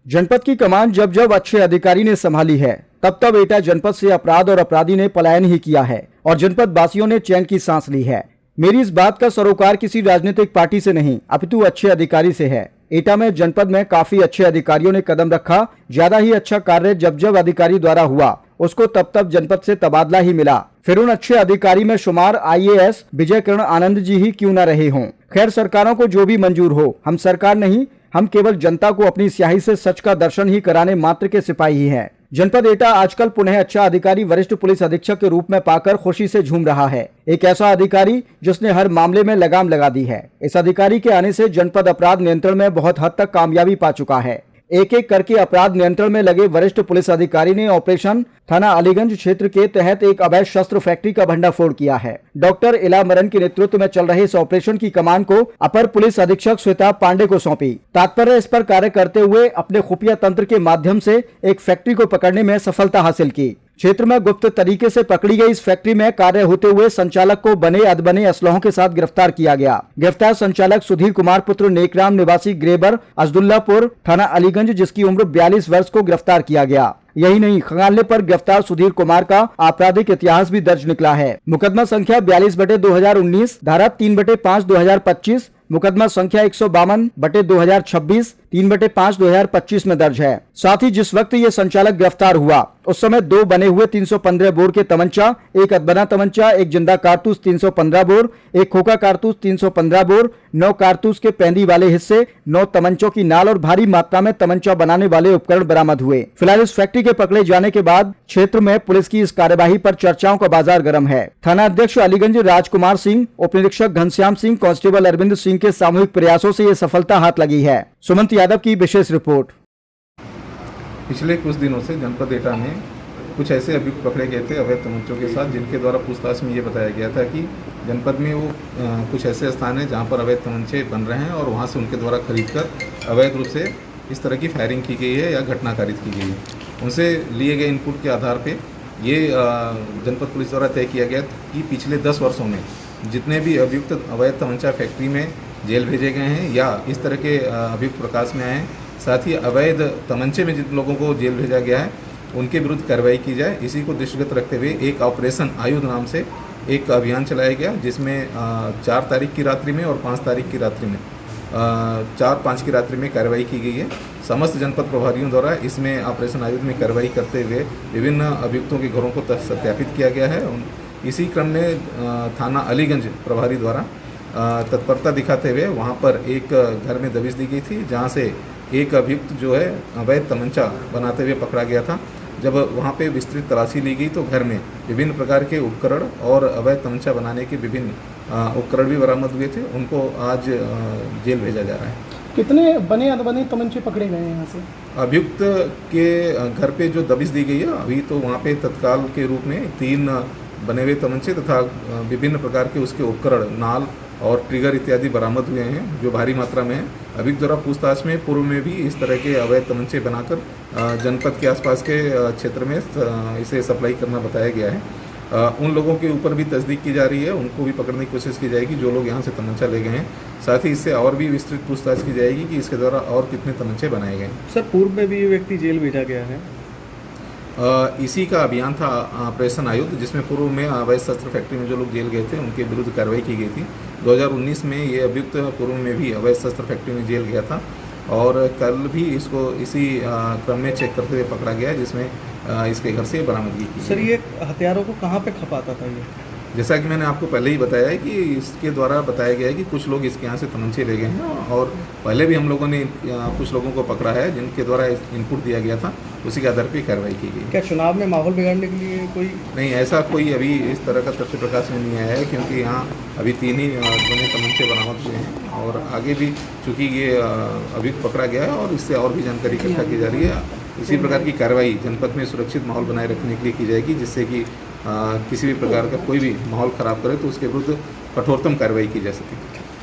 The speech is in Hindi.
जनपद की कमान जब जब अच्छे अधिकारी ने संभाली है, तब तब एटा जनपद से अपराध और अपराधी ने पलायन ही किया है और जनपद वासियों ने चैन की सांस ली है। मेरी इस बात का सरोकार किसी राजनीतिक पार्टी से नहीं, अपितु अच्छे अधिकारी से है। एटा में जनपद में काफी अच्छे अधिकारियों ने कदम रखा। ज्यादा ही अच्छा कार्य जब जब अधिकारी द्वारा हुआ, उसको तब तब जनपद से तबादला ही मिला। फिर उन अच्छे अधिकारी में शुमार IAS विजय किरण आनंद जी ही क्यों न रहे हों। खैर, सरकारों को जो भी मंजूर हो, हम सरकार नहीं, हम केवल जनता को अपनी स्याही से सच का दर्शन ही कराने मात्र के सिपाही ही हैं। जनपद एटा आजकल पुनः अच्छा अधिकारी वरिष्ठ पुलिस अधीक्षक के रूप में पाकर खुशी से झूम रहा है। एक ऐसा अधिकारी जिसने हर मामले में लगाम लगा दी है। इस अधिकारी के आने से जनपद अपराध नियंत्रण में बहुत हद तक कामयाबी पा चुका है। एक एक करके अपराध नियंत्रण में लगे वरिष्ठ पुलिस अधिकारी ने ऑपरेशन थाना अलीगंज क्षेत्र के तहत एक अवैध शस्त्र फैक्ट्री का भंडाफोड़ किया है। डॉक्टर इला मरन के नेतृत्व में चल रहे इस ऑपरेशन की कमान को अपर पुलिस अधीक्षक श्वेता पांडे को सौंपी। तात्पर्य इस पर कार्य करते हुए अपने खुफिया तंत्र के माध्यम से एक फैक्ट्री को पकड़ने में सफलता हासिल की। क्षेत्र में गुप्त तरीके से पकड़ी गई इस फैक्ट्री में कार्य होते हुए संचालक को बने अदबने असलहों के साथ गिरफ्तार किया गया। गिरफ्तार संचालक सुधीर कुमार पुत्र नेकराम निवासी ग्रेबर अजदुल्लापुर थाना अलीगंज, जिसकी उम्र 42 वर्ष को गिरफ्तार किया गया। यही नहीं, खंगालने पर गिरफ्तार सुधीर कुमार का आपराधिक इतिहास भी दर्ज निकला है। मुकदमा संख्या 42/2019, धारा 3/5/2025, मुकदमा संख्या 152/2026, 3/5/2025 में दर्ज है। साथ ही जिस वक्त ये संचालक गिरफ्तार हुआ, उस समय 2 बने हुए 315 बोर के तमंचा, एक अदबना तमंचा, एक जिंदा कारतूस 315 बोर, एक खोखा कारतूस 315 बोर, 9 कारतूस के पैंदी वाले हिस्से, 9 तमंचों की नाल और भारी मात्रा में तमंचा बनाने वाले उपकरण बरामद हुए। फिलहाल इस फैक्ट्री के पकड़े जाने के बाद क्षेत्र में पुलिस की इस कार्यवाही पर चर्चाओं का बाजार गर्म है। थाना अध्यक्ष अलीगंज राजकुमार सिंह, उप निरीक्षक घनश्याम सिंह, कांस्टेबल अरविंद सिंह के सामूहिक प्रयासों से ये सफलता हाथ लगी है। सुमंत यादव की विशेष रिपोर्ट। पिछले कुछ दिनों से जनपद एटा में कुछ ऐसे अभियुक्त पकड़े गए थे अवैध तमंचों के साथ, जिनके द्वारा पूछताछ में ये बताया गया था कि जनपद में वो कुछ ऐसे स्थान हैं जहाँ पर अवैध तमंचे बन रहे हैं और वहाँ से उनके द्वारा खरीदकर अवैध रूप से इस तरह की फायरिंग की गई है या घटना कारित की गई है। उनसे लिए गए इनपुट के आधार पर ये जनपद पुलिस द्वारा तय किया गया कि पिछले 10 वर्षों में जितने भी अभियुक्त अवैध तमंचा फैक्ट्री में जेल भेजे गए हैं या इस तरह के अभियुक्त प्रकाश में आए हैं, साथ ही अवैध तमंचे में जिन लोगों को जेल भेजा गया है उनके विरुद्ध कार्रवाई की जाए। इसी को दृष्टिगत रखते हुए एक ऑपरेशन आयुध नाम से एक अभियान चलाया गया, जिसमें 4 तारीख की रात्रि में और 5 तारीख की रात्रि में 4-5 की रात्रि में कार्रवाई की गई है। समस्त जनपद प्रभारियों द्वारा इसमें ऑपरेशन आयुध में कार्रवाई करते हुए विभिन्न अभियुक्तों के घरों को सत्यापित किया गया है। इसी क्रम में थाना अलीगंज प्रभारी द्वारा तत्परता दिखाते हुए वहाँ पर एक घर में दबिश दी गई थी, जहाँ से एक अभियुक्त जो है अवैध तमंचा बनाते हुए पकड़ा गया था। जब वहाँ पे विस्तृत तलाशी ली गई तो घर में विभिन्न प्रकार के उपकरण और अवैध तमंचा बनाने के विभिन्न उपकरण भी बरामद हुए थे। उनको आज जेल भेजा जा रहा है। कितने बने अदबने तमंचे पकड़े गए हैं यहाँ से? अभियुक्त के घर पे जो दबिश दी गई है, अभी तो वहाँ पे तत्काल के रूप में 3 बने हुए तमंचे तथा विभिन्न प्रकार के उसके उपकरण, नाल और ट्रिगर इत्यादि बरामद हुए हैं, जो भारी मात्रा में है। अभियुक्त द्वारा पूछताछ में पूर्व में भी इस तरह के अवैध तमंचे बनाकर जनपद के आसपास के क्षेत्र में इसे सप्लाई करना बताया गया है। उन लोगों के ऊपर भी तस्दीक की जा रही है, उनको भी पकड़ने की कोशिश की जाएगी जो लोग यहाँ से तमंचा ले गए हैं। साथ ही इससे और भी विस्तृत पूछताछ की जाएगी कि इसके द्वारा और कितने तमंचे बनाए गए। सर, पूर्व में भी ये व्यक्ति जेल भेजा गया है। इसी का अभियान था ऑपरेशन आयुध, जिसमें पूर्व में अवैध शस्त्र फैक्ट्री में जो लोग जेल गए थे उनके विरुद्ध कार्रवाई की गई थी। 2019 में ये अभियुक्त पूर्व में भी अवैध शस्त्र फैक्ट्री में जेल गया था और कल भी इसको इसी क्रम में चेक करते हुए पकड़ा गया, जिसमें इसके घर से बरामदगी की। सर, ये हथियारों को कहाँ पे खपाता था ये? जैसा कि मैंने आपको पहले ही बताया है कि इसके द्वारा बताया गया है कि कुछ लोग इसके यहाँ से तमंचे ले गए हैं और पहले भी हम लोगों ने कुछ लोगों को पकड़ा है जिनके द्वारा इनपुट दिया गया था, उसी के आधार पर कार्रवाई की गई। क्या चुनाव में माहौल बिगाड़ने के लिए कोई? नहीं, ऐसा कोई अभी इस तरह का तथ्य प्रकाश में नहीं आया है, क्योंकि यहाँ अभी 3 ही बने तमंचे बरामद हुए हैं और आगे भी चूँकि ये अभियुक्त पकड़ा गया है और इससे और भी जानकारी इकट्ठा की जा रही है। इसी प्रकार की कार्रवाई जनपद में सुरक्षित माहौल बनाए रखने के लिए की जाएगी, जिससे कि किसी भी प्रकार का कोई भी माहौल ख़राब करे तो उसके विरुद्ध कठोरतम कार्रवाई की जा सके।